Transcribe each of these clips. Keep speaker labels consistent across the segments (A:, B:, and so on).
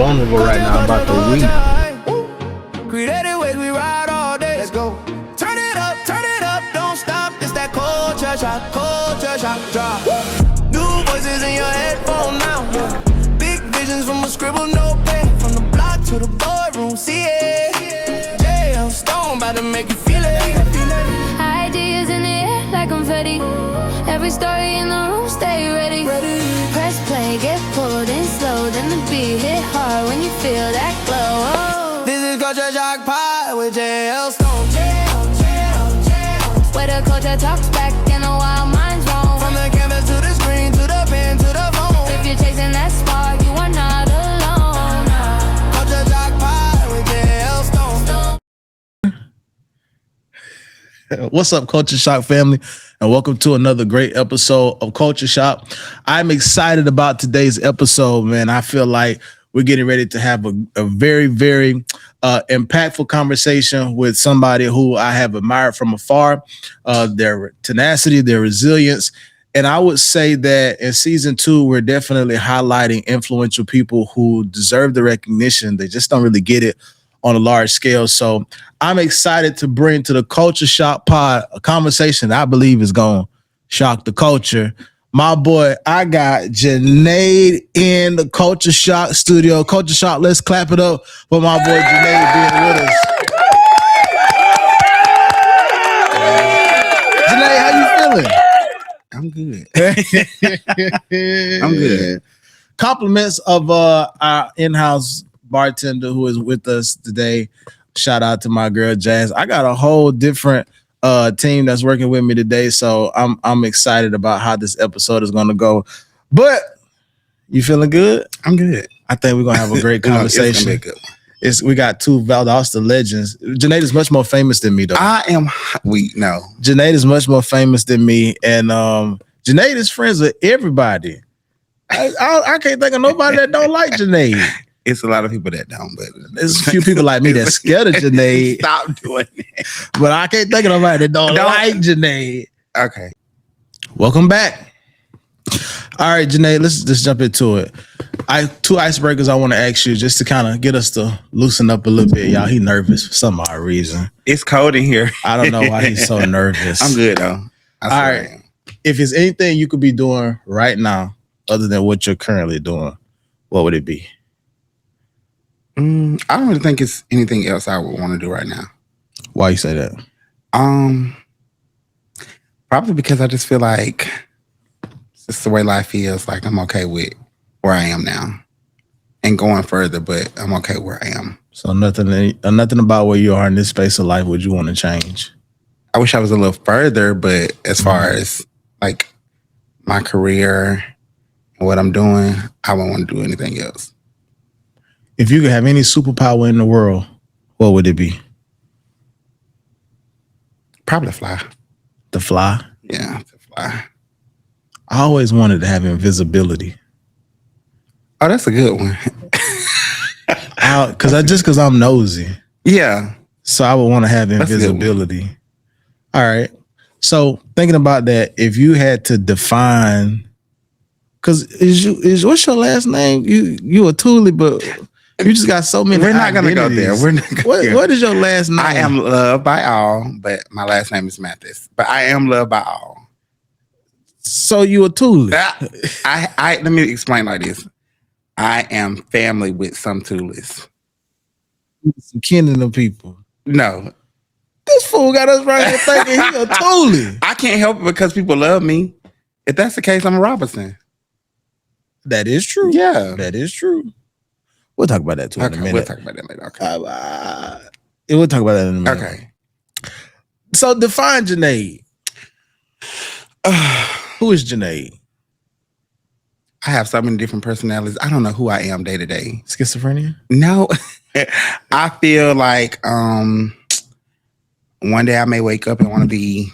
A: vulnerable right now. I'm about to weep.
B: Creative ways we ride all day. Let's go. Turn it up, don't stop. It's that culture shock, drop. New voices in your headphone now. Big visions from a scribble notepad. From the block to the boardroom, see it. JL Stone about to make you feel it.
C: Ideas in the air like confetti. Every story in the room, stay ready. Press play, get pulled in slow. Then the beat hit hard when you feel that glow. Oh.
B: This is Culture Shock Pod with JL Stone.
C: Where the culture talks back and the wild minds roam.
B: From the canvas to the screen, to the pen, to the phone.
C: If you're chasing that spark, you are not alone.
B: Culture Shock Pod with JL Stone.
A: What's up, Culture Shock family? And welcome to another great episode of Culture Shock. I'm excited about today's episode, man. I feel like we're getting ready to have a very, very impactful conversation with somebody who I have admired from afar, their tenacity, their resilience. And I would say that in season 2, we're definitely highlighting influential people who deserve the recognition. They just don't really get it on a large scale. So I'm excited to bring to the Culture Shock Pod a conversation that I believe is going to shock the culture. My boy, I got Junaid in the Culture Shock studio. Culture Shock, let's clap it up for my boy Junaid being with us. Junaid, how you feeling?
D: I'm good. I'm good.
A: Compliments of our in-house bartender who is with us today. Shout out to my girl Jazz. I got a whole different team that's working with me today, so I'm excited about how this episode is going to go. But you feeling good?
D: I'm good.
A: I think we're gonna have a great conversation.
D: It's gonna be good.
A: We got two Valdosta legends. Junaid is much more famous than me, though.
D: Junaid
A: is much more famous than me, and Junaid is friends with everybody. I can't think of nobody that don't like Junaid.
D: It's a lot of people that don't, but
A: there's a few people like me that's scared of Junaid.
D: Stop doing it.
A: But I can't think of nobody that don't like Junaid.
D: Okay.
A: Welcome back. All right, Junaid, let's just jump into it. Two icebreakers I want to ask you just to kind of get us to loosen up a little bit. Y'all, he nervous for some odd reason.
D: It's cold in here.
A: I don't know why he's so nervous.
D: I'm good, though.
A: All right. If it's anything you could be doing right now other than what you're currently doing, what would it be?
D: I don't really think it's anything else I would want to do right now.
A: Why you say that?
D: Probably because I just feel like it's just the way life feels. Like I'm okay with where I am now and going further, but I'm okay where I am.
A: So nothing about where you are in this space of life would you want to change?
D: I wish I was a little further, but as far as like my career and what I'm doing, I won't want to do anything else.
A: If you could have any superpower in the world, what would it be?
D: Probably fly.
A: The fly?
D: Yeah, to fly.
A: I always wanted to have invisibility.
D: Oh, that's a good one.
A: Because I'm nosy.
D: Yeah.
A: So I would want to have invisibility. All right. So thinking about that, if you had to define, because what's your last name? You a Thule, but you just got so many.
D: We're not going to go there.
A: What is your last name?
D: I am loved by all, but my last name is Mathis. But I am loved by all.
A: So you a Thule?
D: Let me explain like this. I am family with some Thules.
A: Some kin in them people.
D: No.
A: This fool got us right here thinking he a Thule.
D: I can't help it because people love me. If that's the case, I'm a Robinson.
A: That is true.
D: Yeah.
A: That is true. We'll talk about that too in a minute.
D: We'll talk about that later. Okay.
A: We'll talk about that in a minute.
D: Okay.
A: So define Junaid. Who is Junaid?
D: I have so many different personalities. I don't know who I am day to day.
A: Schizophrenia?
D: No. I feel like one day I may wake up and want to be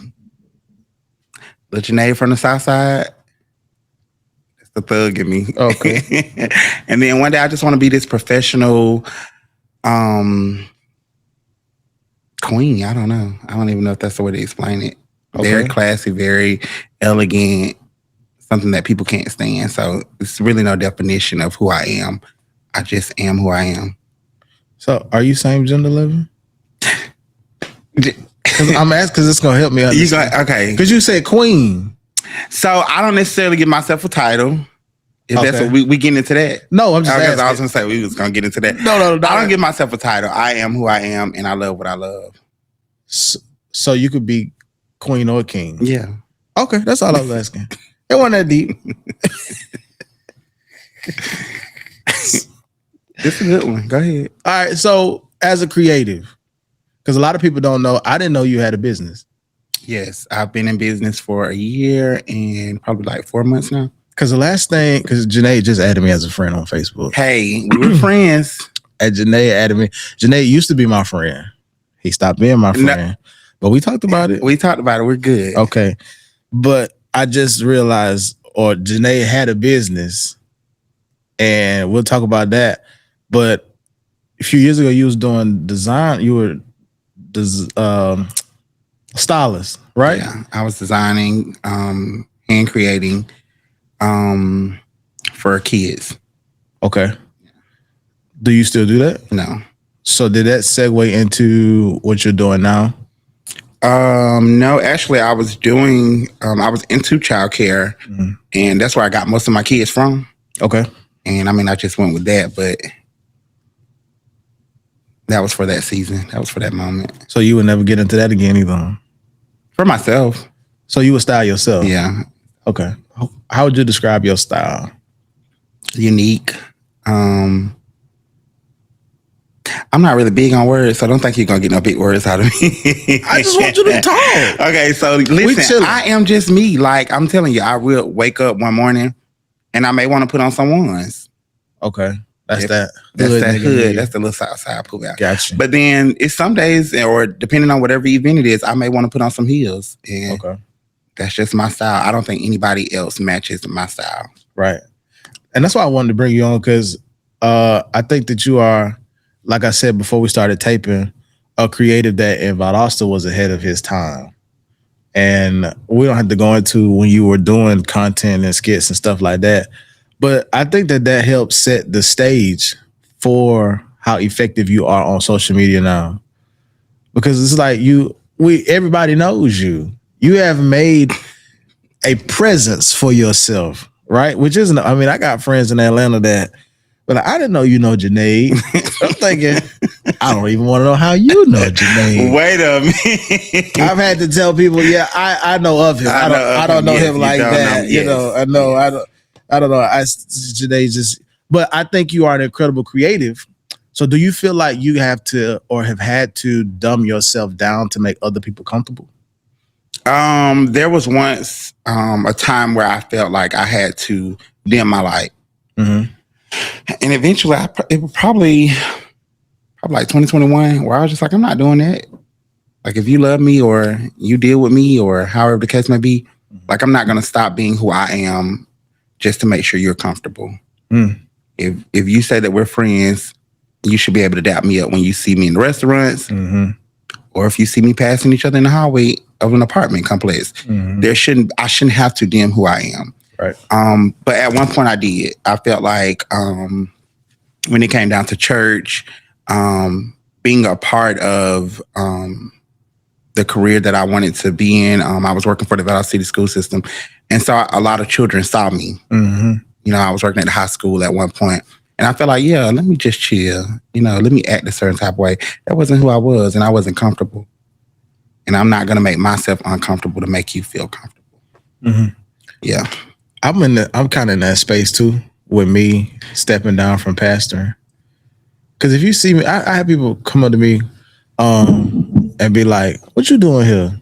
D: the Junaid from the South Side. That's the thug in me.
A: Okay.
D: And then one day I just want to be this professional queen. I don't know. I don't even know if that's the way to explain it. Okay. Very classy, very elegant, something that people can't stand. So it's really no definition of who I am. I just am who I am.
A: So, are you same gender living? I'm asking because it's gonna help me understand.
D: Okay.
A: Because you said queen.
D: So I don't necessarily give myself a title. If that's what we getting into that.
A: No, I'm just asking.
D: I was gonna say we was gonna get into that.
A: No.
D: I don't give myself a title. I am who I am, and I love what I love.
A: So you could be queen or king.
D: Yeah.
A: Okay, that's all I was asking. It wasn't that deep.
D: It's a good one. Go ahead.
A: All right. So as a creative, because a lot of people don't know, I didn't know you had a business.
D: Yes, I've been in business for a year and probably like 4 months now.
A: Because the last thing, because Junaid just added me as a friend on Facebook.
D: Hey, we were friends.
A: And Junaid added me. Junaid used to be my friend. He stopped being my friend. But we talked about it.
D: We talked about it. We're good.
A: Okay. But I just realized, or Junaid had a business, and we'll talk about that. But a few years ago, you was doing design. You were stylist, right?
D: Yeah, I was designing, and creating for kids.
A: Okay. Do you still do that?
D: No.
A: So did that segue into what you're doing now?
D: No, actually I was doing, I was into childcare, and that's where I got most of my kids from.
A: Okay.
D: And I mean, I just went with that, but that was for that season. That was for that moment.
A: So you would never get into that again either?
D: For myself.
A: So you would style yourself?
D: Yeah.
A: Okay. How would you describe your style?
D: Unique. I'm not really big on words, so I don't think you're going to get no big words out of me.
A: I just want you to talk.
D: Okay, so listen, I am just me. Like, I'm telling you, I will wake up one morning and I may want to put on some ones.
A: Okay. That's that
D: hood. That's the little south side pull out.
A: Gotcha.
D: But then it's some days, or depending on whatever event it is, I may want to put on some heels. And that's just my style. I don't think anybody else matches my style.
A: Right. And that's why I wanted to bring you on, because I think that you are, like I said before we started taping, a creative that in Valdosta was ahead of his time. And we don't have to go into when you were doing content and skits and stuff like that. But I think that helps set the stage for how effective you are on social media now. Because it's like everybody knows you. You have made a presence for yourself, right? Which isn't, I mean, I got friends in Atlanta that, but I didn't know you know Junaid. I'm thinking, I don't even want to know how you know Junaid.
D: Wait a minute.
A: I've had to tell people, I know of him. I don't know him like that. I don't know. Junaid just, but I think you are an incredible creative. So do you feel like you have to, or have had to, dumb yourself down to make other people comfortable?
D: There was once a time where I felt like I had to dim my light. Mm-hmm. And eventually, it was probably like 2021, where I was just like, I'm not doing that. Like, if you love me or you deal with me or however the case may be, like, I'm not going to stop being who I am just to make sure you're comfortable. Mm. If you say that we're friends, you should be able to dap me up when you see me in the restaurants, or if you see me passing each other in the hallway of an apartment complex. I shouldn't have to dim who I am.
A: Right.
D: But at one point I did. I felt like when it came down to church, being a part of the career that I wanted to be in, I was working for the Valdosta City school system. And so a lot of children saw me. You know, I was working at the high school at one point. And I felt like, let me just chill. You know, let me act a certain type of way. That wasn't who I was, and I wasn't comfortable. And I'm not going to make myself uncomfortable to make you feel comfortable. Yeah.
A: I'm kind of in that space too, with me stepping down from pastoring. Because if you see me, I have people come up to me and be like, "What you doing here?"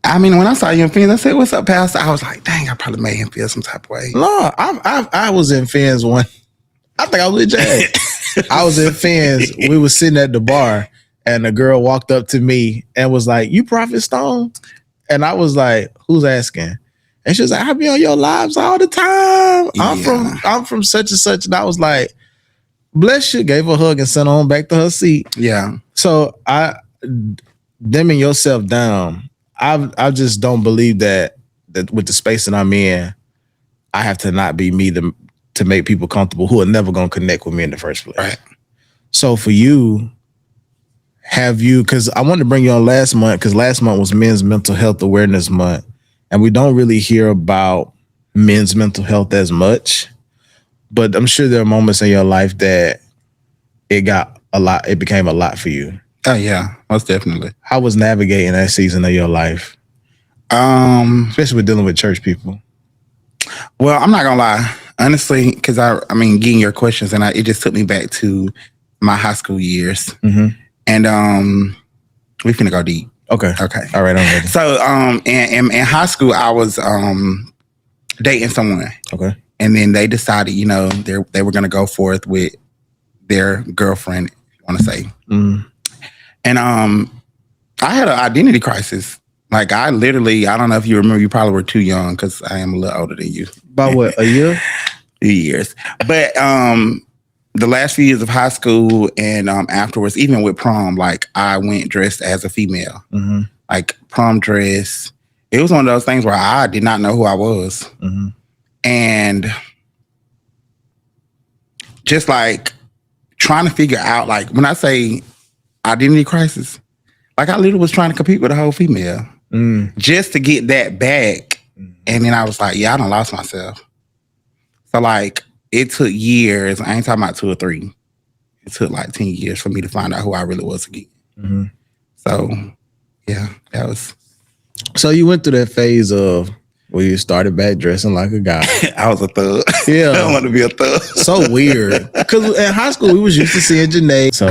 D: I mean, when I saw you in Phoenix, I said, "What's up, Pastor?" I was like, "Dang, I probably made him feel some type of way."
A: No, I was in Phoenix one. I think I was with Jay. I was in Phoenix. We were sitting at the bar, and a girl walked up to me and was like, "You Prophet Stone?" And I was like, "Who's asking?" And she was like, "I be on your lives all the time. I'm from such and such." And I was like, "Bless you." Gave her a hug and sent her on back to her seat.
D: Yeah.
A: So dimming yourself down, I just don't believe that with the space that I'm in, I have to not be me to make people comfortable who are never gonna connect with me in the first place.
D: Right.
A: So for you, have you, because I wanted to bring you on last month, because last month was Men's Mental Health Awareness Month, and we don't really hear about men's mental health as much, but I'm sure there are moments in your life that it became a lot for you.
D: Oh yeah, most definitely.
A: How was navigating that season of your life? Especially with dealing with church people.
D: Well, I'm not gonna lie, honestly, because I mean, getting your questions and it just took me back to my high school years, and we finna go deep.
A: Okay. All right, I'm ready.
D: So, in high school, I was dating someone.
A: Okay.
D: And then they decided, you know, they were gonna go forth with their girlfriend, if you want to say. And I had an identity crisis. Like I don't know if you remember, you probably were too young because I am a little older than you.
A: About what, a year?
D: 2 years. But the last few years of high school and afterwards, even with prom, like I went dressed as a female. Like prom dress. It was one of those things where I did not know who I was. And just like trying to figure out, like when I say identity crisis, like I literally was trying to compete with a whole female just to get that back. And then I was like, yeah, I done lost myself. So like it took years. I ain't talking about 2 or 3. It took like 10 years for me to find out who I really was again. So yeah, that was.
A: So you went through that phase of where you started back dressing like a guy.
D: I was a thug.
A: Yeah.
D: I want to be a thug.
A: So weird. Because in high school, we was used to seeing Junaid. So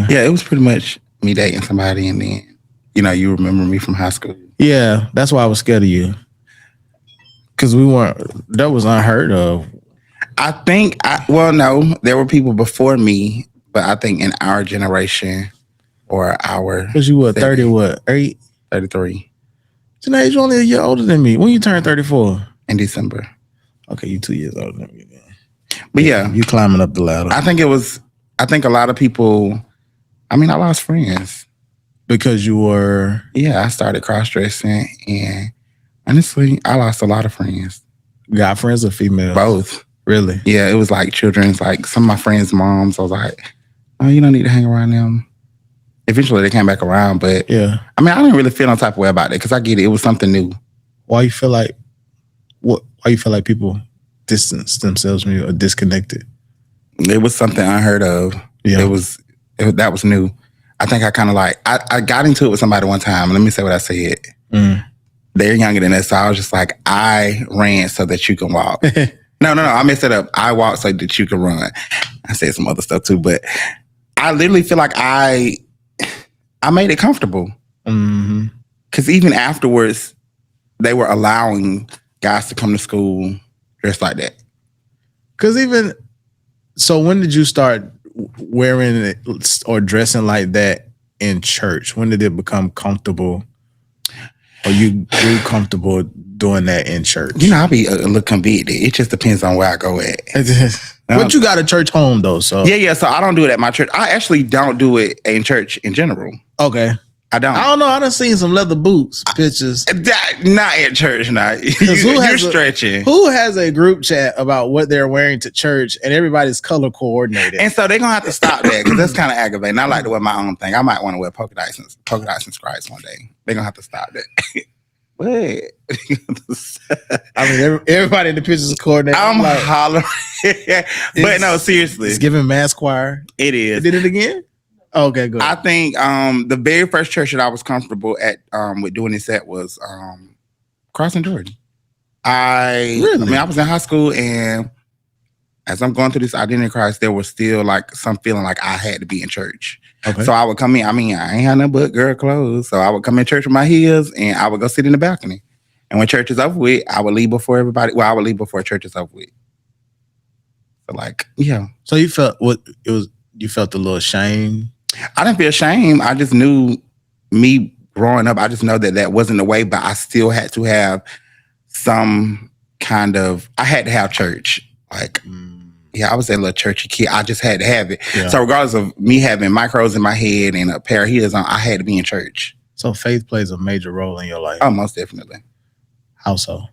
D: yeah, it was pretty much me dating somebody and then, you know, you remember me from high school.
A: Yeah, that's why I was scared of you. Because that was unheard of.
D: I think, no, there were people before me, but I think in our generation or our...
A: Because you were 30, what, 8?
D: 33.
A: Junaid, you're only a year older than me. When you turn 34?
D: In December.
A: Okay, you 2 years older than me.
D: But yeah.
A: You climbing up the ladder.
D: I think a lot of people, I mean, I lost friends.
A: Because you were...
D: Yeah, I started cross-dressing and honestly, I lost a lot of friends.
A: Guy friends or female?
D: Both.
A: Really?
D: Yeah, it was like children's, like some of my friends' moms. I was like, oh, you don't need to hang around them. Eventually they came back around, but
A: yeah.
D: I mean, I didn't really feel no type of way about it because I get it. It was something new.
A: Why you feel like people distanced themselves from you or disconnected?
D: It was something unheard of. Yeah. That was new. I think I kind of like, I got into it with somebody one time. Let me say what I said. They're younger than us, so I was just like, I ran so that you can walk. No, I messed it up. I walked so that you can run. I said some other stuff too, but I literally feel like I made it comfortable. Because even afterwards, they were allowing guys to come to school dressed like that.
A: Because so when did you start wearing it or dressing like that in church? When did it become comfortable? Or you grew comfortable doing that in church?
D: You know, I'll be a little convicted. It just depends on where I go at.
A: But you got a church home though, so
D: yeah. So I don't do it at my church. I actually don't do it in church in general.
A: Okay,
D: I don't
A: know. I done seen some leather boots pictures.
D: Not at church. Not you're stretching.
A: Who has a group chat about what they're wearing to church and everybody's color coordinated?
D: And so they're gonna have to stop that because that's kind of aggravating. I like to wear my own thing. I might want to wear polka dots and stripes one day. They're gonna have to stop that. What?
A: I mean, everybody in the pictures is coordinated.
D: I'm like, hollering. But no, seriously.
A: It's giving mass choir.
D: It is.
A: Did it again? Okay, good.
D: I think the very first church that I was comfortable at with doing this at was Crossing Jordan. I mean, I was in high school, and as I'm going through this identity crisis, there was still like some feeling like I had to be in church. Okay. So I would come in. I mean, I ain't had nothing but girl clothes. So I would come in church with my heels and I would go sit in the balcony. And when church is over with, I would leave before everybody. Well, I would leave before church is over with. So like, yeah.
A: So you felt you felt a little shame?
D: I didn't feel shame. I just knew me growing up. I just know that wasn't the way, but I still had to have some kind of, I had to have church. Like, yeah, I was that little churchy kid. I just had to have it. Yeah. So regardless of me having micros in my head and a pair of heels on, I had to be in church.
A: So faith plays a major role in your life.
D: Oh, most definitely.
A: How so?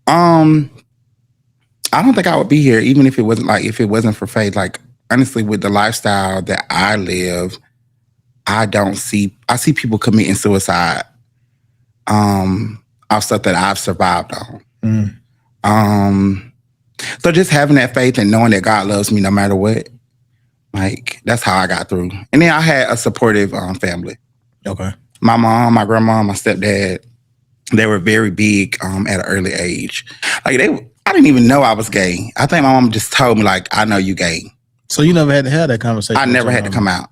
D: I I don't think I would be here, even if it wasn't for faith. Like, honestly, with the lifestyle that I live, I see people committing suicide of stuff that I've survived on. So just having that faith and knowing that God loves me no matter what, like, that's how I got through. And then I had a supportive family.
A: Okay.
D: My mom, my grandma, my stepdad, they were very big at an early age. Like, I didn't even know I was gay. I think my mom just told me, like, I know you gay.
A: So you never had to have that conversation?
D: I never had to come out.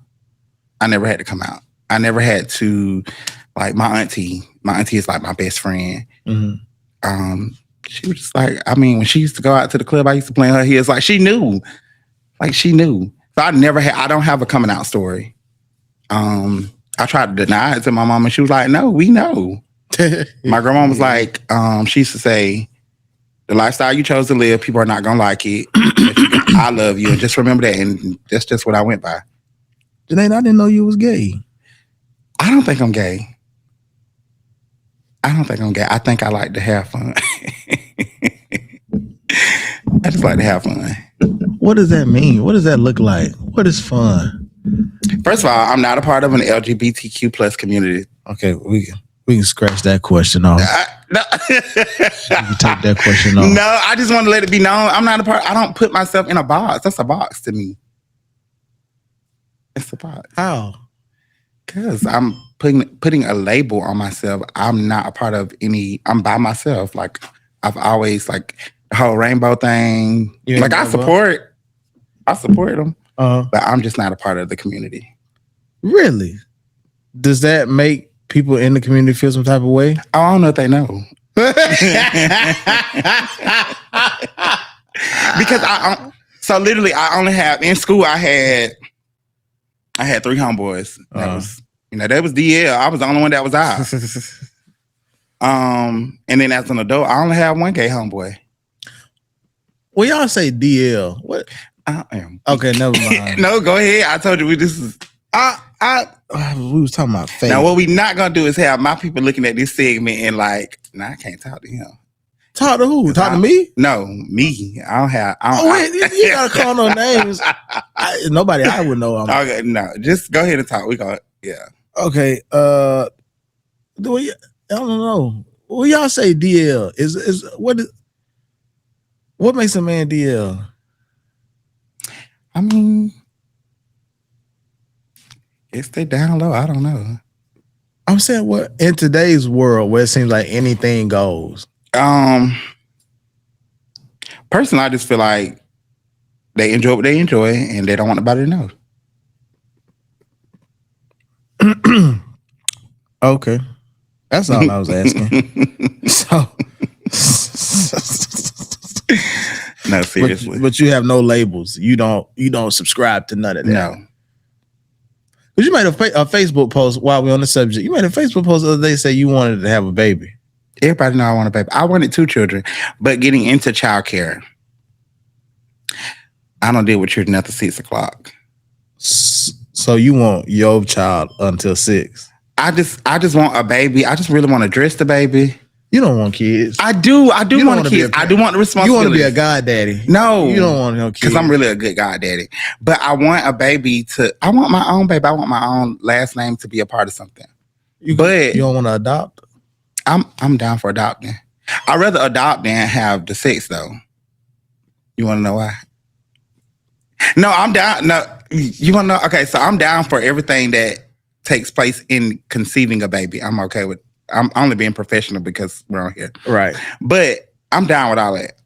D: I never had to, like, my auntie is like my best friend.
A: Mm-hmm.
D: She was just like, I mean, when she used to go out to the club, I used to play in her heels. Like, she knew. So I don't have a coming out story. I tried to deny it to my mom, and she was like, no, we know. My grandma was like, she used to say, the lifestyle you chose to live, people are not going to like it. I love you. And just remember that. And that's just what I went by.
A: Junaid, I didn't know you was gay.
D: I don't think I'm gay. I think I like to have fun. I just like to have fun.
A: What does that mean? What does that look like? What is fun?
D: First of all, I'm not a part of an LGBTQ plus community.
A: Okay, we can scratch that question off.
D: No.
A: You can take that question off.
D: No, I just want to let it be known. I'm not a part. I don't put myself in a box. That's a box to me. It's a box.
A: How?
D: Because I'm putting a label on myself. I'm not a part of any. I'm by myself. Like, I've always, like, the whole rainbow thing. Like, I support them, but I'm just not a part of the community.
A: Really? Does that make people in the community feel some type of way?
D: I don't know if they know. Because so literally I only have, in school I had 3 homeboys. That was, that was DL. I was the only one that was out. And then as an adult, I only have 1 gay homeboy.
A: Well, y'all say DL. What?
D: I am.
A: Okay, never mind.
D: No, go ahead. I told you we
A: was talking about faith.
D: Now, what we not gonna do is have my people looking at this segment and like, nah, I can't talk to him.
A: Talk to who? Talk to me?
D: No, me. I don't have.
A: You gotta call no names. Nobody I would know.
D: Okay, no, just go ahead and talk. We go. Yeah.
A: Okay. I don't know. Well, y'all say DL is what makes a man DL?
D: I mean, if they down low, I don't know.
A: I'm saying, what in today's world where it seems like anything goes.
D: Personally, I just feel like they enjoy what they enjoy, and they don't want nobody to know.
A: Okay, that's all I was asking.
D: No, seriously.
A: But you have no labels. You don't subscribe to none of that.
D: No.
A: But you made a Facebook post while we're on the subject. You made a Facebook post the other day say you wanted to have a baby.
D: Everybody know I want a baby. I wanted 2 children, but getting into childcare, I don't deal with children after 6 o'clock.
A: So you want your child until 6?
D: I just want a baby. I just really want to dress the baby.
A: You don't want kids.
D: I do want kids. I do want the responsibility.
A: You want to be a godaddy.
D: No.
A: You don't want no kids.
D: Because I'm really a good goddaddy. But I want a baby I want my own baby. I want my own last name to be a part of something.
A: You don't want to adopt?
D: I'm down for adopting. I'd rather adopt than have the sex, though. You want to know why? No, I'm down. No, you want to know? Okay, so I'm down for everything that takes place in conceiving a baby. I'm okay with. I'm only being professional because we're on here.
A: Right.
D: But I'm down with all that.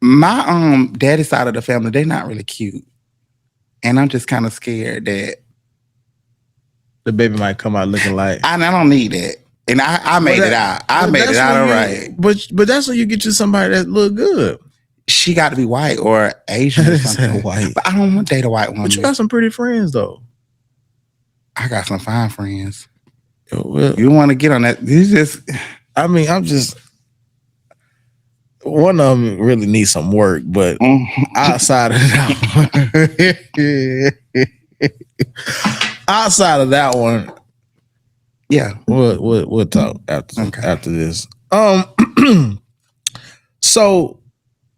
D: My daddy side of the family, they're not really cute. And I'm just kind of scared that
A: the baby might come out looking like.
D: I don't need that. And I made it out. I made it out all right.
A: But that's when you get you somebody that look good.
D: She got to be white or Asian or something.
A: White.
D: But I don't want to date a white woman.
A: But you got some pretty friends, though.
D: I got some fine friends.
A: Well,
D: you want to get on that?
A: I'm just. One of them really needs some work, but outside of that one,
D: yeah,
A: we'll talk after this. So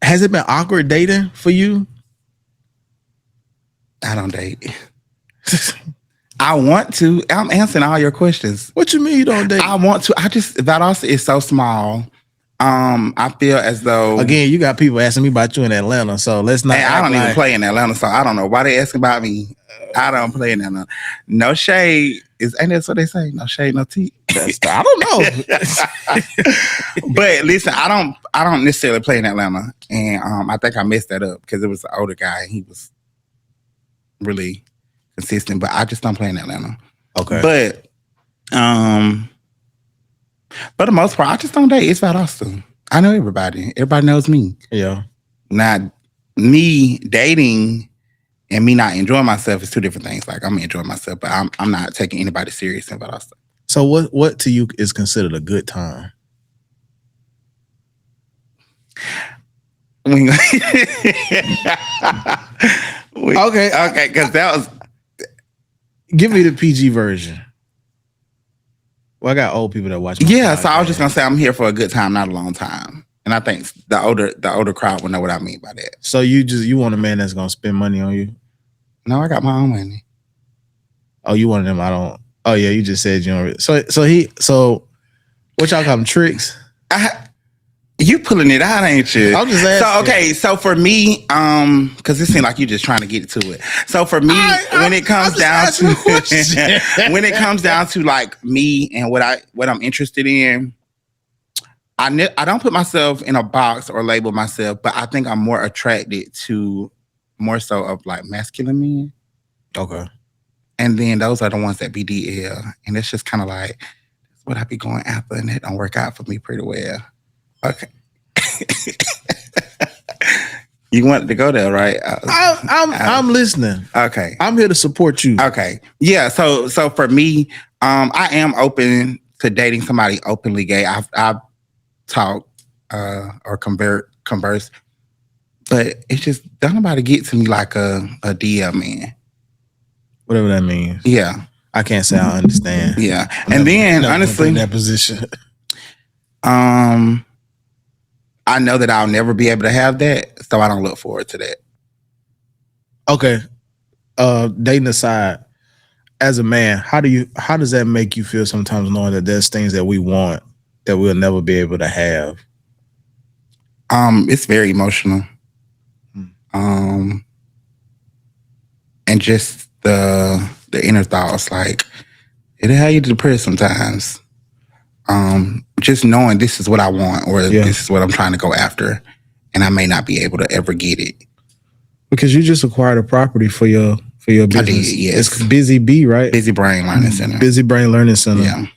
A: Has it been awkward dating for you?
D: I don't date. I want to. I'm answering all your questions.
A: What you mean you don't date?
D: I want to. Valdosta is so small. I feel as though
A: Again, you got people asking me about you in Atlanta, so let's not.
D: I don't even play in Atlanta, so I don't know why they asking about me. I don't play in Atlanta. No shade ain't that what they say? No shade, no tea.
A: I don't know.
D: But listen, I don't necessarily play in Atlanta, and I think I messed that up because it was an older guy. And he was really consistent, but I just don't play in Atlanta.
A: Okay,
D: but for the most part, I just don't date. It's Valdosta. I know everybody. Everybody knows me.
A: Yeah.
D: Not me dating and me not enjoying myself is two different things. Like I'm enjoying myself, but I'm not taking anybody serious in Valdosta.
A: So what to you is considered a good time?
D: Okay, because that was.
A: Give me the PG version. Well, I got old people that watch.
D: Yeah, so I was just gonna say I'm here for a good time, not a long time, and I think the older crowd will know what I mean by that.
A: So you want a man that's gonna spend money on you?
D: No, I got my own money.
A: Oh, you one of them? I don't. Oh yeah, you just said you don't. So what y'all call them, tricks?
D: You pulling it out, ain't you?
A: I'm just asking.
D: So okay, so for me, because it seems like you just trying to get to it. So for me, when it comes down to like me and what I'm interested in, I don't put myself in a box or label myself, but I think I'm more attracted to more so of like masculine men.
A: Okay.
D: And then those are the ones that be DL, and it's just kind of like that's what I be going after, and it don't work out for me pretty well. Okay. You wanted to go there, right?
A: I'm listening.
D: Okay.
A: I'm here to support you.
D: Okay. Yeah. So for me, I am open to dating somebody openly gay. I've talked or converse, but it's just don't nobody get to me like a DL man.
A: Whatever that means.
D: Yeah.
A: I can't say I understand.
D: Yeah. And then honestly,
A: in that position.
D: I know that I'll never be able to have that, so I don't look forward to that.
A: Okay. Dating aside, as a man, how does that make you feel sometimes knowing that there's things that we want that we'll never be able to have?
D: It's very emotional. And just the inner thoughts, like it'll have you depressed sometimes. Just knowing this is what I want or this is what I'm trying to go after, and I may not be able to ever get it.
A: Because you just acquired a property for your business.
D: I did, yes.
A: It's Busy B, right?
D: Busy Brain Learning Center.
A: Busy Brain Learning Center.
D: Yeah.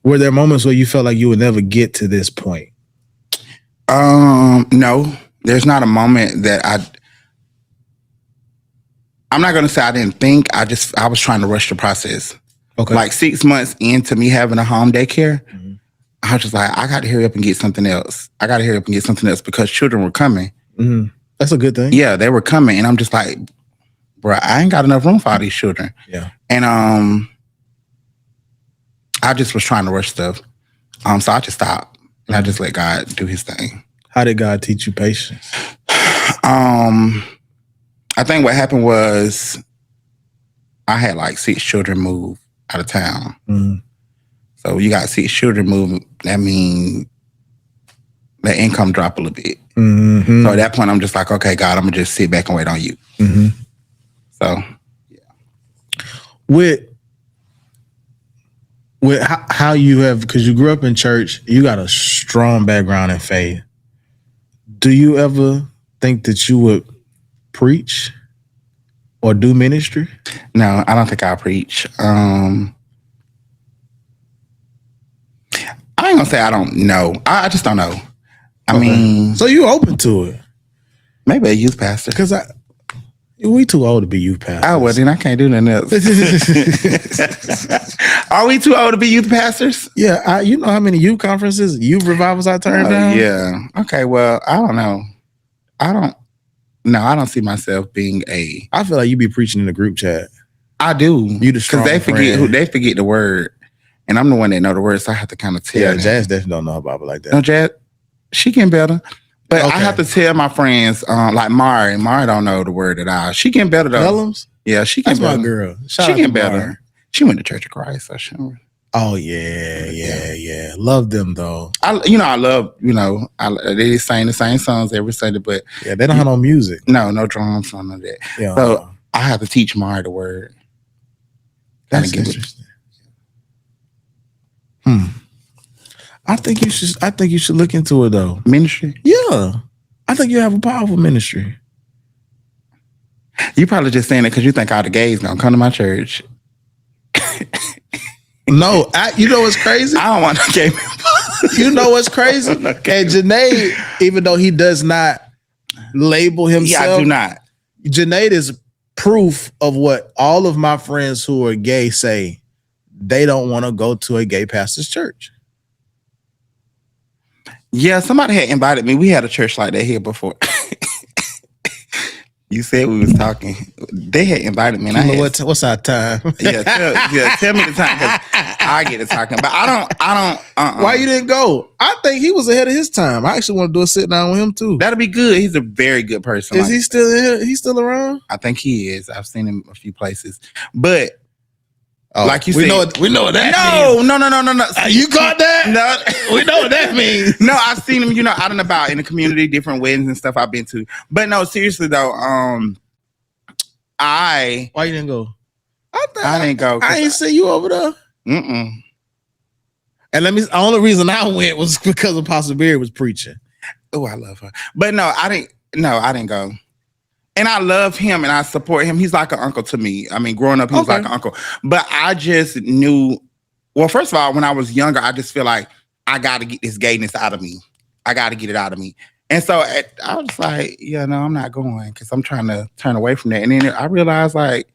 A: Were there moments where you felt like you would never get to this point?
D: No, there's not a moment that I'm not going to say I didn't think. I was trying to rush the process.
A: Okay.
D: Like 6 months into me having a home daycare, I was just like, I got to hurry up and get something else. Because children were coming.
A: Mm-hmm. That's a good thing.
D: Yeah, they were coming. And I'm just like, bro, I ain't got enough room for all these children.
A: Yeah.
D: And I just was trying to rush stuff. So I just stopped. And I just let God do his thing.
A: How did God teach you patience?
D: I think what happened was I had like 6 children move out of town.
A: Mm-hmm.
D: So you got 6 children moving. That means that income drop a little bit.
A: Mm-hmm.
D: So at that point, I'm just like, okay, God, I'm gonna just sit back and wait on you.
A: Mm-hmm.
D: So, yeah.
A: With how you have, because you grew up in church, you got a strong background in faith. Do you ever think that you would preach or do ministry?
D: No, I don't think I'll preach. I ain't gonna say I don't know. I just don't know. I mean,
A: so you open to it?
D: Maybe a youth pastor.
A: Because we too old to be youth pastors.
D: Oh, well, then I can't do nothing else. Are we too old to be youth pastors?
A: Yeah, you know how many youth conferences, youth revivals I turned down?
D: Yeah. Okay, well, I don't know. I don't see myself being
A: I feel like you be preaching in the group chat.
D: I do.
A: You the strong
D: Because they
A: friend.
D: forget the word. And I'm the one that know the word, so I have to kind of tell them.
A: Jazz definitely don't know about it like that.
D: No, Jazz, she getting better. But I have to tell my friends, like Mari don't know the word at all. She getting better though.
A: Bellums?
D: Yeah, she getting
A: That's
D: better.
A: my girl.
D: She getting better. She went to Church of Christ. So she.
A: Oh yeah. Love them though.
D: I love, they sing the same songs every Sunday, but
A: yeah, they don't have no music.
D: No drums, none of that.
A: Yeah.
D: So I have to teach Mari the word.
A: That's interesting. I think you should look into it though.
D: Ministry?
A: Yeah. I think you have a powerful ministry.
D: You probably just saying it because you think all the gays gonna come to my church.
A: No, you know what's crazy?
D: I don't want no gay people.
A: You know what's crazy? And Junaid, even though he does not label himself.
D: Yeah, I do not.
A: Junaid is proof of what all of my friends who are gay say. They don't want to go to a gay pastor's church.
D: Yeah, somebody had invited me. We had a church like that here before. You said we was talking. They had invited me. And
A: what's our time?
D: Tell me the time because I get to talking. But I don't.
A: Why you didn't go? I think he was ahead of his time. I actually want to do a sit down with him too.
D: That'll be good. He's a very good person.
A: Is he still here? He's still around?
D: I think he is. I've seen him a few places. But like you said,
A: we know what that means.
D: No.
A: You caught that?
D: No,
A: we know what that means.
D: No, I've seen him, out and about in the community, different weddings and stuff I've been to. But no, seriously though,
A: why you didn't go?
D: I didn't go.
A: I ain't see you over there.
D: And
A: the only reason I went was because Apostle Beard was preaching.
D: Oh, I love her. But no, I didn't go. And I love him and I support him. He's like an uncle to me. I mean, growing up, he was like an uncle. But I just knew, well, first of all, when I was younger, I just feel like I got to get this gayness out of me. I got to get it out of me. And so I was like, yeah, no, I'm not going because I'm trying to turn away from that. And then I realized like.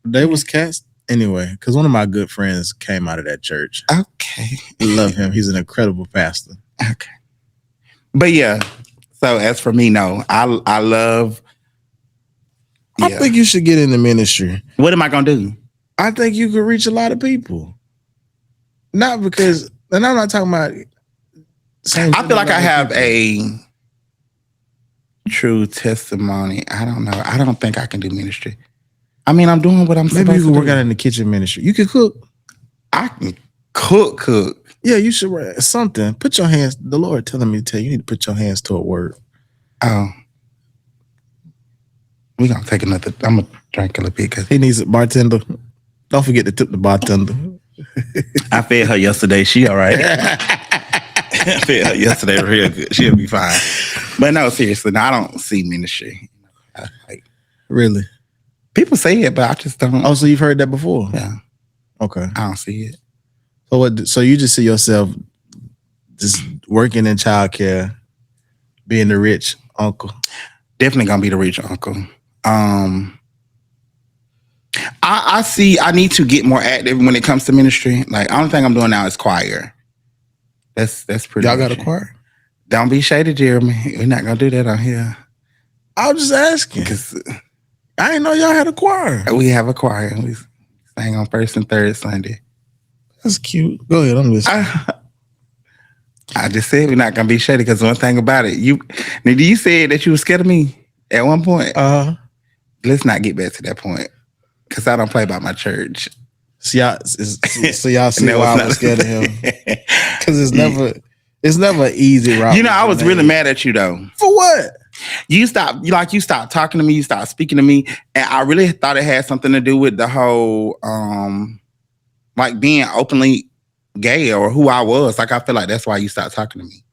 A: They was cast anyway, because one of my good friends came out of that church.
D: Okay.
A: Love him. He's an incredible pastor.
D: Okay. But yeah, so as for me, no, I love.
A: I think you should get in the ministry.
D: What am I going to do?
A: I think you could reach a lot of people. Not because, and I'm not talking about.
D: I feel like I have a true testimony. I don't know. I don't think I can do ministry. I mean, I'm doing what I'm supposed to do.
A: Maybe you can work out in the kitchen ministry. You can cook.
D: I can cook.
A: Yeah, you should write something. Put your hands, the Lord telling me to tell you, you need to put your hands to a word.
D: Oh. We're going to take another. I'm going to drink a little bit because
A: he needs a bartender. Don't forget to tip the bartender.
D: I fed her yesterday. She all right. I fed her yesterday real good. She'll be fine. But no, seriously, no, I don't see ministry.
A: Really?
D: People say it, but I just don't.
A: Oh, so you've heard that before?
D: Yeah.
A: Okay.
D: I don't see it.
A: So what? So you just see yourself just working in childcare, being the rich uncle?
D: Definitely gonna be the rich uncle. I see I need to get more active when it comes to ministry. Like, only thing I'm doing now is choir. That's pretty.
A: Y'all got a choir?
D: Don't be shady, Jeremy. We're not gonna do that on here.
A: I was just asking because I didn't know y'all had a choir.
D: We have a choir. We sang on first and third Sunday.
A: That's cute. Go ahead. I'm listening.
D: I just said we're not gonna be shady because one thing about it, you said that you were scared of me at one point. Let's not get back to that point because I don't play by my church.
A: So y'all see why I was scared of him because it's never an easy route.
D: I was really mad at you though.
A: For what?
D: You stopped talking to me. You stopped speaking to me, and I really thought it had something to do with the whole like being openly gay or who I was. Like, I feel like that's why you stopped talking to me.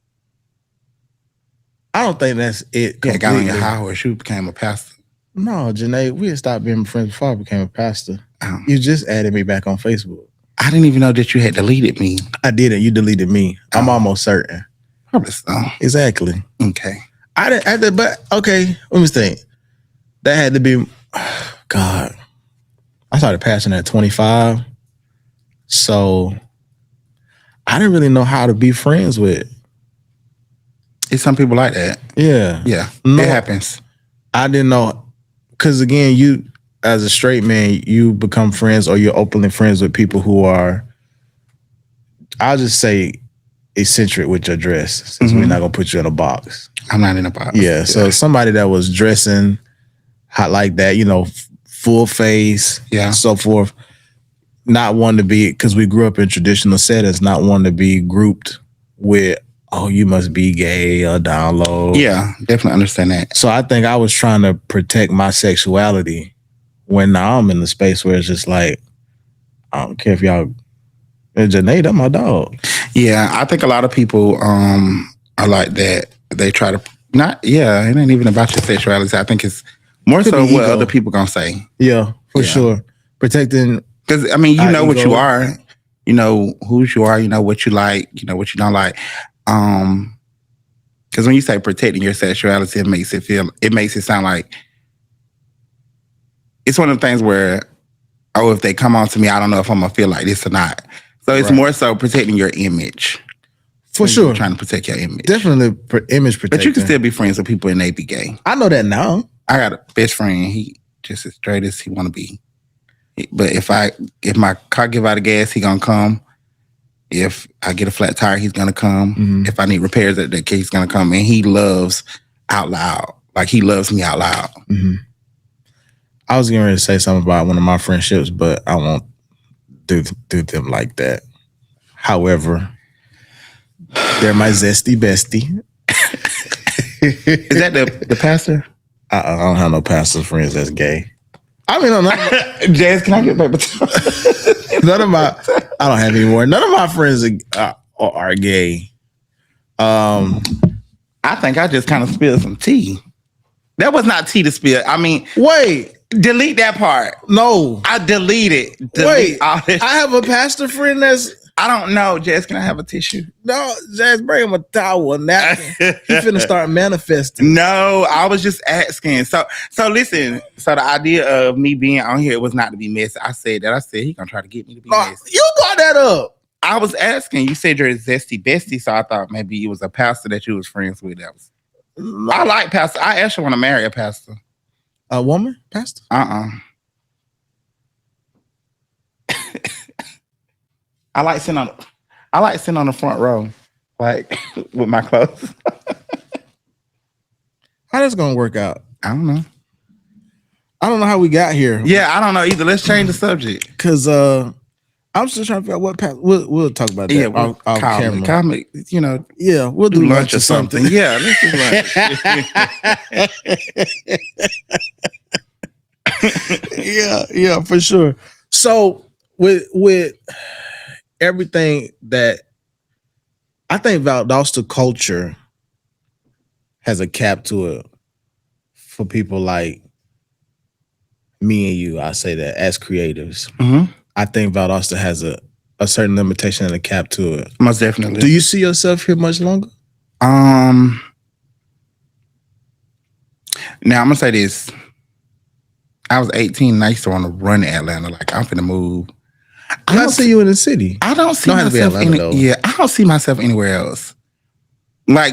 A: I don't think that's it.
D: Yeah, got on your high horse. You became a pastor.
A: No, Junaid, we had stopped being friends before I became a pastor. You just added me back on Facebook.
D: I didn't even know that you had deleted me.
A: I didn't. You deleted me. I'm almost certain.
D: Probably so.
A: Exactly.
D: Okay.
A: I didn't, but okay, let me think. That had to be, God. I started passing at 25. So I didn't really know how to be friends with.
D: It's some people like that.
A: Yeah.
D: Yeah.
A: No,
D: it happens.
A: I didn't know. Because again, you, as a straight man, you become friends or you're openly friends with people who are, I'll just say, eccentric with your dress, since we're not going to put you in a box.
D: I'm not in a box.
A: Yeah, so somebody that was dressing hot like that, full face, so forth, not one to be, because we grew up in traditional settings, not one to be grouped with, oh, you must be gay or down low.
D: Yeah, definitely understand that.
A: So I think I was trying to protect my sexuality when now I'm in the space where it's just like, I don't care if y'all, Junaid, that's my dog.
D: Yeah, I think a lot of people are like that. They try to, it ain't even about your sexuality. I think it's more so what other people gonna say.
A: Yeah, for sure. Protecting.
D: Because, I mean, you know what you are. You know whose you are. You know what you like. You know what you don't like. Because when you say protecting your sexuality, it makes it sound like it's one of the things where, if they come on to me, I don't know if I'm going to feel like this or not. So it's more so protecting your image.
A: For sure.
D: You're trying to protect your image.
A: Definitely image protection.
D: But you can still be friends with people and they be gay.
A: I know that now.
D: I got a best friend. He just as straight as he want to be. But if my car give out of gas, he gonna come. If I get a flat tire, he's gonna come. Mm-hmm. If I need repairs at the kid, he's gonna come. And he loves out loud. Like he loves me out loud.
A: Mm-hmm. I was getting ready to say something about one of my friendships, but I won't do them like that. However, they're my zesty bestie.
D: Is that the pastor?
A: I don't have no pastor friends that's gay. I mean,
D: Jazz, can I get paper?
A: I don't have any more. None of my friends are gay.
D: I think I just kind of spilled some tea. That was not tea to spill. I mean,
A: wait.
D: Delete that part.
A: No.
D: I deleted.
A: Wait. I have a pastor friend that's...
D: I don't know. Jazz, can I have a tissue?
A: No, Jazz, bring him a towel, a napkin. He finna start manifesting.
D: No, I was just asking. So listen. So the idea of me being on here was not to be messy. I said he gonna try to get me to be messy.
A: You brought that up.
D: I was asking. You said you're a zesty bestie, so I thought maybe it was a pastor that you was friends with. I like pastor. I actually want to marry a pastor.
A: A woman pastor?
D: I like sitting on the front row, like with my clothes.
A: How that's gonna work out?
D: I don't know.
A: I don't know how we got here.
D: Yeah, I don't know either. Let's change the subject.
A: Because I'm still trying to figure out what path. We'll talk about that.
D: Yeah, we'll call me,
A: Yeah, we'll do lunch or something.
D: Yeah, let's do
A: lunch. Yeah, for sure. So with everything that I think Valdosta culture has a cap to it for people like me and you. I say that as creatives.
D: Mm-hmm.
A: I think Valdosta has a certain limitation and a cap to it.
D: Most definitely.
A: Do you see yourself here much longer?
D: Now I'm gonna say this. I was 18 and I used to want to run to Atlanta. Like I'm finna move.
A: I don't see you in the city.
D: I don't see myself I don't see myself anywhere else. Like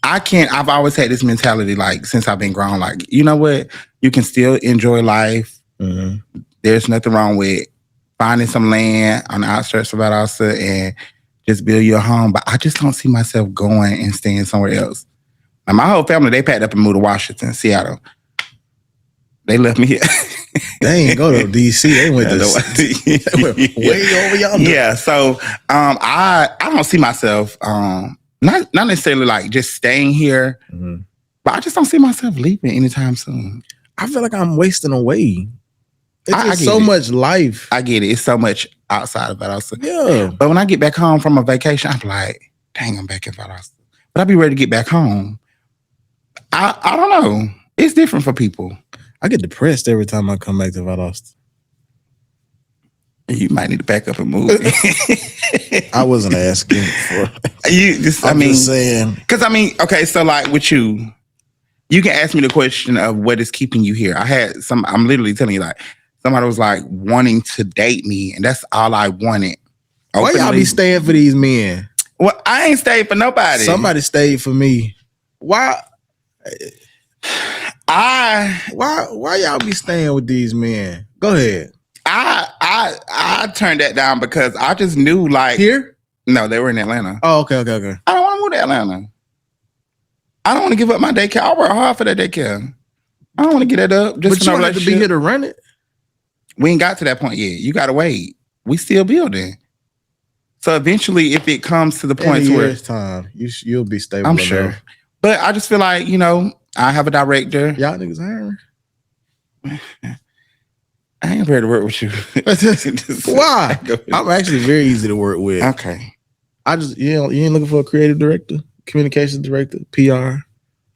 D: I've always had this mentality, like since I've been grown, like, you know what? You can still enjoy life. Mm-hmm. There's nothing wrong with finding some land on the outskirts of Valdosta and just build your home. But I just don't see myself going and staying somewhere else. Now, my whole family, they packed up and moved to Washington, Seattle. They left me here.
A: They ain't go to DC. They went way over yonder.
D: Yeah, so I don't see myself not necessarily like just staying here, mm-hmm. but I just don't see myself leaving anytime soon.
A: I feel like I'm wasting away. It's so much life.
D: I get it. It's so much outside of Valdosta.
A: Yeah.
D: But when I get back home from a vacation, I'm like, dang, I'm back in Valdosta. But I'll be ready to get back home. I don't know. It's different for people.
A: I get depressed every time I come back to Valdosta.
D: You might need to back up and move.
A: I wasn't asking for.
D: Just
A: saying.
D: Because okay, so like with you can ask me the question of what is keeping you here. I'm literally telling you, like, somebody was like wanting to date me, and that's all I wanted.
A: Why y'all be staying for these men?
D: Well, I ain't stayed for nobody.
A: Somebody stayed for me. Why y'all be staying with these men? Go ahead.
D: I turned that down because I just knew, like,
A: here?
D: No, they were in Atlanta.
A: Oh, okay. I
D: don't want to move to Atlanta. I don't want to give up my daycare. I work hard for that daycare. I don't want to get that up. Just
A: But you don't have to be here to run it.
D: We ain't got to that point yet. You got to wait. We still building. So eventually, if it comes to the point
A: in a
D: where
A: year's time, you'll be stable.
D: I'm sure. But I just feel like, I have a director.
A: Y'all niggas hiring.
D: I ain't ready to work with you.
A: Why? I'm actually very easy to work with.
D: Okay.
A: You ain't looking for a creative director, communications director, PR.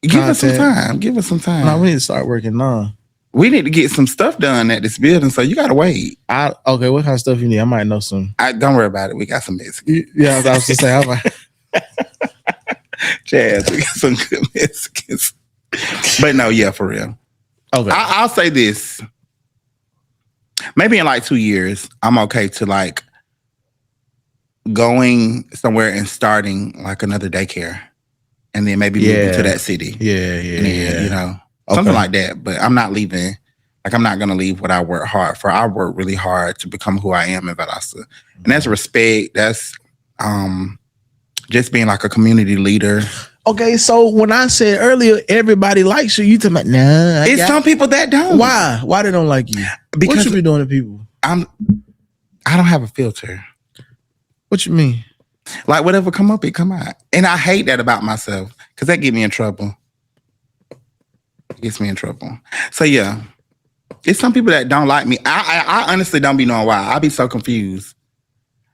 D: Give us some time.
A: No, we need to start working now.
D: We need to get some stuff done at this building, so you gotta wait.
A: Okay, what kind of stuff you need? I might know some.
D: Don't worry about it. We got some Mexicans.
A: Yeah, I was just saying.
D: Jazz, we got some good Mexicans. But no, yeah, for real.
A: Okay.
D: I'll say this. Maybe in like 2 years, I'm okay to like going somewhere and starting like another daycare. And then maybe moving to that city.
A: Yeah.
D: Something like that. But I'm not leaving. Like, I'm not going to leave what I work hard for. I work really hard to become who I am in Valdosta. And that's respect. That's just being like a community leader.
A: Okay, so when I said earlier, everybody likes you, you talking about, nah.
D: It's some people that don't.
A: Why? Why they don't like you?
D: Because
A: what you be doing to people?
D: I don't have a filter.
A: What you mean?
D: Like, whatever come up, it come out. And I hate that about myself because that get me in trouble. It gets me in trouble. So, yeah. It's some people that don't like me. I honestly don't be knowing why. I be so confused.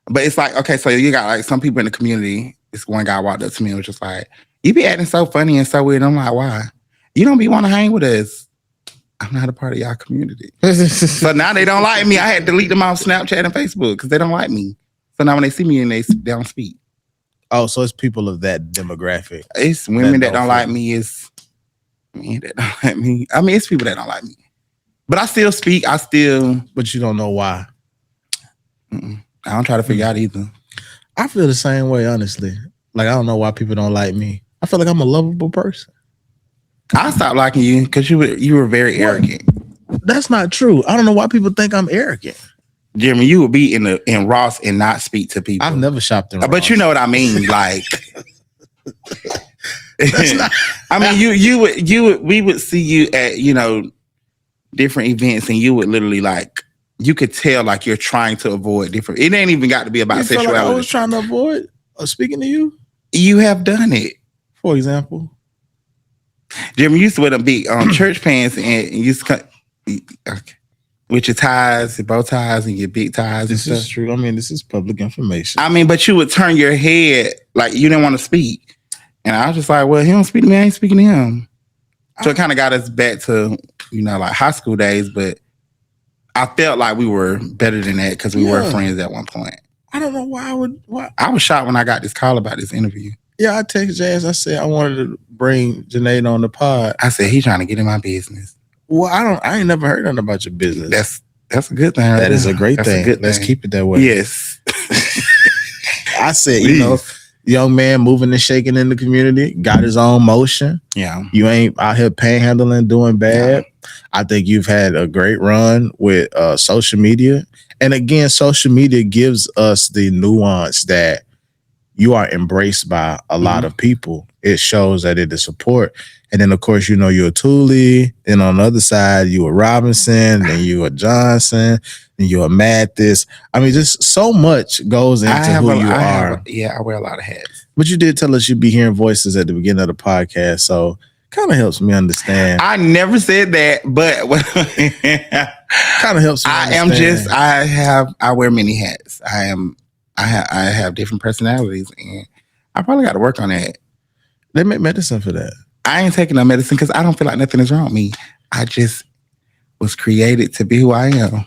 D: But it's like, okay, so you got like some people in the community. This one guy walked up to me and was just like, you be acting so funny and so weird. I'm like, why? You don't be want to hang with us. I'm not a part of y'all community. So now they don't like me. I had to delete them off Snapchat and Facebook because they don't like me. So now when they see me and they don't speak.
A: Oh, so it's people of that demographic.
D: It's women that don't like me. It's men that don't like me. I mean, it's people that don't like me. But I still speak.
A: But you don't know why.
D: I don't try to figure out either.
A: I feel the same way, honestly. Like, I don't know why people don't like me. I feel like I'm a lovable person.
D: I stopped liking you because you were very arrogant.
A: That's not true. I don't know why people think I'm arrogant.
D: Jeremy, you would be in Ross and not speak to people.
A: I've never shopped in Ross.
D: But you know what I mean, like. I mean, we would see you at different events, and you would literally like. You could tell like you're trying to avoid different. It ain't even got to be about sexuality.
A: Like I was trying to avoid speaking to you.
D: You have done it.
A: For example,
D: Jim used to wear them big church pants and used to with your ties, your bow ties, and your big ties.
A: This is true. I mean, this is public information.
D: I mean, but you would turn your head like you didn't want to speak, and I was just like, well, he don't speak to me. I ain't speaking to him. So it kind of got us back to like high school days, but. I felt like we were better than that because we were friends at one point.
A: I don't know why
D: I was shocked when I got this call about this interview.
A: Yeah, I texted Jazz. I said I wanted to bring Junaid on the pod.
D: I said he's trying to get in my business.
A: Well, I ain't never heard nothing about your business.
D: That's a good thing.
A: That is a great thing. Let's keep it that way.
D: Yes.
A: I said, young man moving and shaking in the community, got his own motion.
D: Yeah.
A: You ain't out here panhandling, doing bad. Yeah. I think you've had a great run with social media. And again, social media gives us the nuance that you are embraced by a lot of people. It shows that it is support. And then, of course, you're a Thule. And on the other side, you a Robinson. And you a Johnson. And you're a Mathis. I mean, just so much goes into who you are.
D: I wear a lot of hats.
A: But you did tell us you'd be hearing voices at the beginning of the podcast. So kind of helps me understand.
D: I never said that, but
A: kind of helps me understand.
D: I wear many hats. I have different personalities, and I probably got to work on that.
A: They make medicine for that.
D: I ain't taking no medicine because I don't feel like nothing is wrong with me. I just was created to be who I am.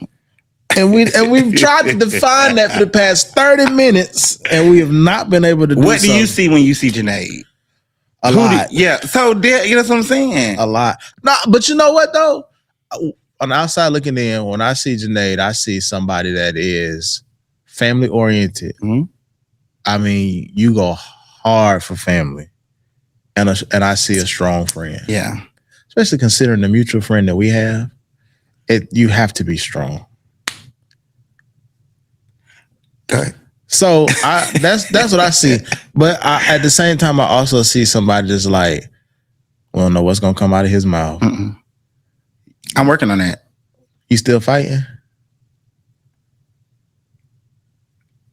A: And we've tried to define that for the past 30 minutes, and we have not been able to do
D: What do you see when you see Junaid?
A: A lot.
D: Yeah. So that's what I'm saying.
A: A lot. No, but you know what though? On the outside looking in, when I see Junaid, I see somebody that is family oriented. Mm-hmm. I mean, you go hard for family. And I see a strong friend.
D: Yeah.
A: Especially considering the mutual friend that we have. You have to be strong.
D: Okay.
A: So that's what I see. But at the same time, I also see somebody that's like, We don't know what's gonna come out of his mouth.
D: I'm working on that.
A: You still fighting?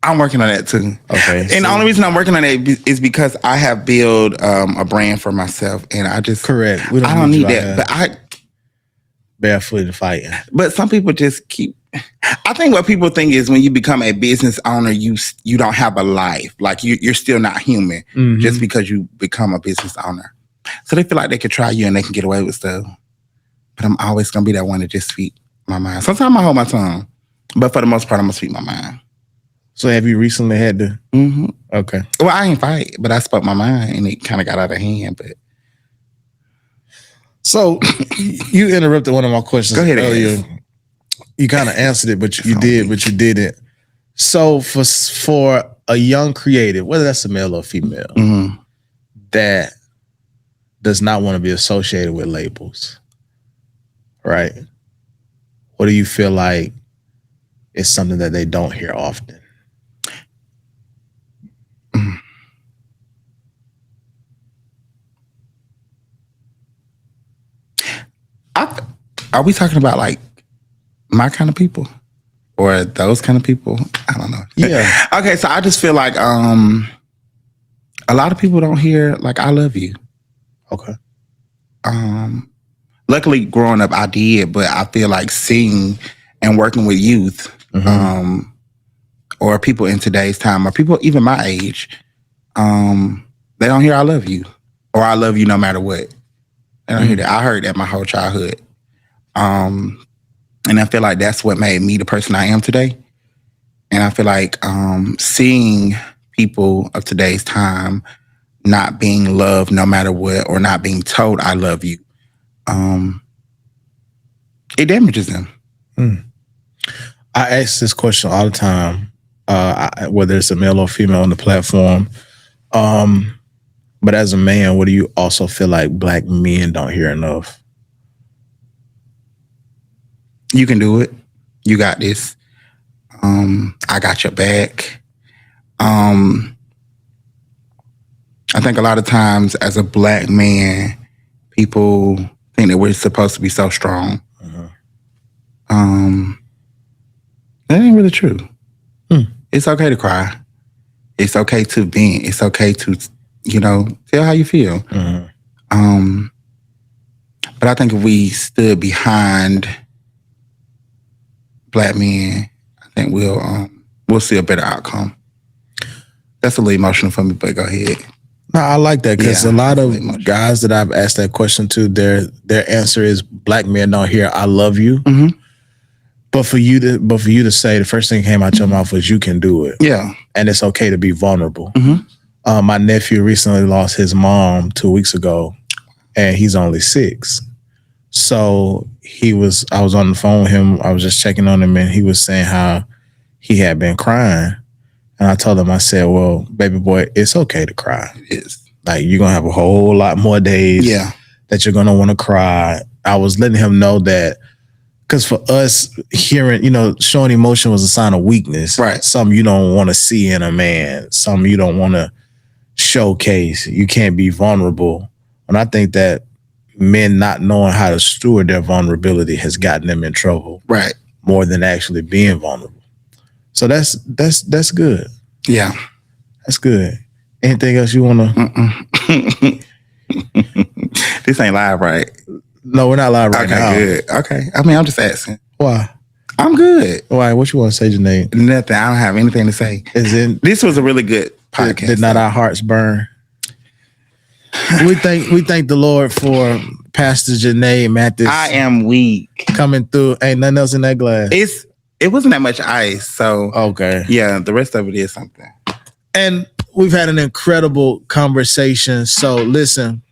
D: I'm working on that too.
A: Okay.
D: And the only reason I'm working on it is because I have built a brand for myself, and I just
A: correct.
D: I don't need that. But
A: barefooted fighting.
D: But some people just keep. I think what people think is when you become a business owner, you don't have a life. Like you're still not human just because you become a business owner. So they feel like they can try you and they can get away with stuff. But I'm always gonna be that one to just speak my mind. Sometimes I hold my tongue, but for the most part, I'm gonna speak my mind.
A: So have you recently had to? Okay.
D: Well, I ain't fight, but I spoke my mind and it kind of got out of hand. But
A: so you interrupted one of my questions.
D: Go ahead,
A: earlier. You kind of answered it, but you didn't. So for a young creative, whether that's a male or female, that does not want to be associated with labels, right? What do you feel like is something that they don't hear often?
D: Are we talking about like my kind of people or those kind of people? I don't know.
A: Yeah.
D: Okay, so I just feel like a lot of people don't hear like I love you.
A: Okay.
D: Luckily growing up I did, but I feel like seeing and working with youth or people in today's time or people even my age, they don't hear I love you or I love you no matter what. I don't hear that. I heard that my whole childhood. And I feel like that's what made me the person I am today. And I feel like seeing people of today's time not being loved no matter what or not being told I love you, it damages them.
A: I ask this question all the time, whether it's a male or female on the platform. But as a man, what do you also feel like Black men don't hear enough?
D: You can do it. You got this. I got your back. I think a lot of times as a Black man, people think that we're supposed to be so strong. That ain't really true. It's okay to cry. It's okay to vent. It's okay to, tell how you feel. But I think if we stood behind Black men, I think we'll see a better outcome. That's a little emotional for me, but go ahead.
A: No, I like that because a lot of guys that I've asked that question to, their answer is Black men don't hear I love you. But for you to say the first thing that came out your mouth was you can do it.
D: Yeah.
A: And it's okay to be vulnerable. My nephew recently lost his mom 2 weeks ago, and he's only 6. So I was on the phone with him. I was just checking on him, and he was saying how he had been crying. And I told him, I said, well, baby boy, it's okay to cry.
D: It is.
A: Like, you're going to have a whole lot more days that you're going to want to cry. I was letting him know that, because for us, showing emotion was a sign of weakness.
D: Right.
A: Something you don't want to see in a man. Something you don't want to showcase. You can't be vulnerable. And I think that men not knowing how to steward their vulnerability has gotten them in trouble.
D: Right.
A: More than actually being vulnerable. So that's good.
D: Yeah.
A: That's good. Anything else you want to?
D: This ain't live, right?
A: No, we're not live right now.
D: Okay, good. Okay. I mean, I'm just asking.
A: Why?
D: I'm good.
A: Why? What you want to say, Junaid?
D: Nothing. I don't have anything to say. This was a really good podcast.
A: Did not our hearts burn? we thank the Lord for Pastor Junaid Mathis.
D: I am weak.
A: Coming through. Ain't nothing else in that glass.
D: It wasn't that much ice, so
A: okay.
D: Yeah, the rest of it is something.
A: And we've had an incredible conversation. So listen,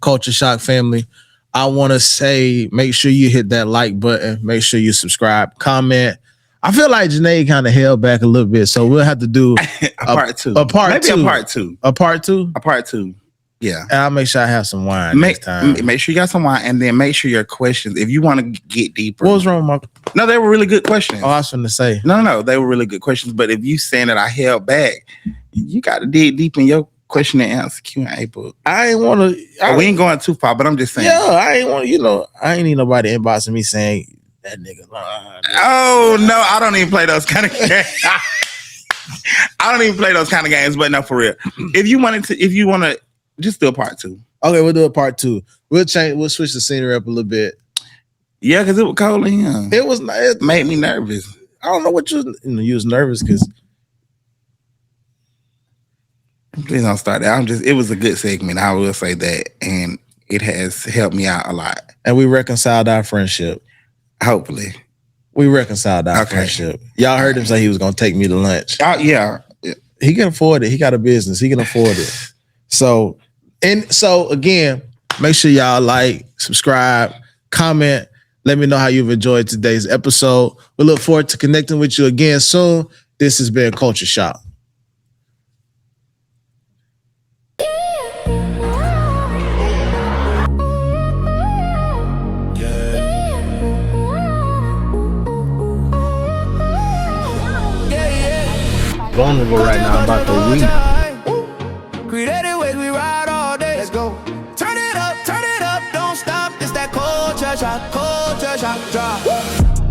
A: Culture Shock family, I want to say, make sure you hit that like button. Make sure you subscribe, comment. I feel like Junaid kind of held back a little bit, so we'll have to do
D: a part two.
A: A part two.
D: A part two. Yeah.
A: And I'll make sure I have some wine next time.
D: Make sure you got some wine, and then make sure your questions, if you want to get deeper.
A: What was wrong with my...
D: No, they were really good questions.
A: Oh, I was going to say.
D: No, they were really good questions. But if you saying that I held back, you got to dig deep in your question and answer Q&A book.
A: I ain't want to.
D: We ain't going too far, but I'm just saying.
A: Yeah, I ain't want. I ain't need nobody inboxing me saying that nigga.
D: Oh no, I don't even play those kind of games. I don't even play those kind of games. But no, for real. If you want to, just do a part 2.
A: Okay, we'll do a part 2. We'll switch the scenery up a little bit.
D: Yeah, because it was cold in here.
A: It
D: made me nervous.
A: I don't know what you was nervous because.
D: Please don't start that. It was a good segment. I will say that. And it has helped me out a lot.
A: And we reconciled our friendship.
D: Hopefully.
A: We reconciled our friendship. Y'all heard him say he was going to take me to lunch.
D: Yeah.
A: He can afford it. He got a business. He can afford it. So again, make sure y'all like, subscribe, comment. Let me know how you've enjoyed today's episode. We look forward to connecting with you again soon. This has been Culture Shock. Vulnerable right now. I'm about to weep.
B: Creative ways we ride all day. Let's go. Turn it up, don't stop. It's that culture shock, drop.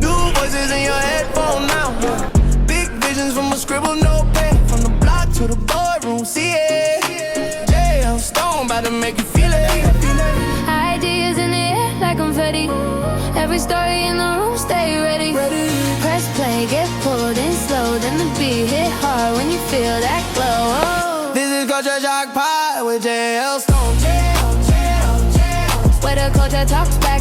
B: New voices in your headphone now. Big visions from a scribble notepad. From the block to the boardroom, see it. JL Stone about to make you feel it.
C: Ideas in the air like confetti. Every story in the room, stay ready. Press play, get pulled in slow. Then the beat hit hard when you feel that glow. Oh.
B: This is Culture Shock Pod with JL Stone.
C: Where the culture talks back.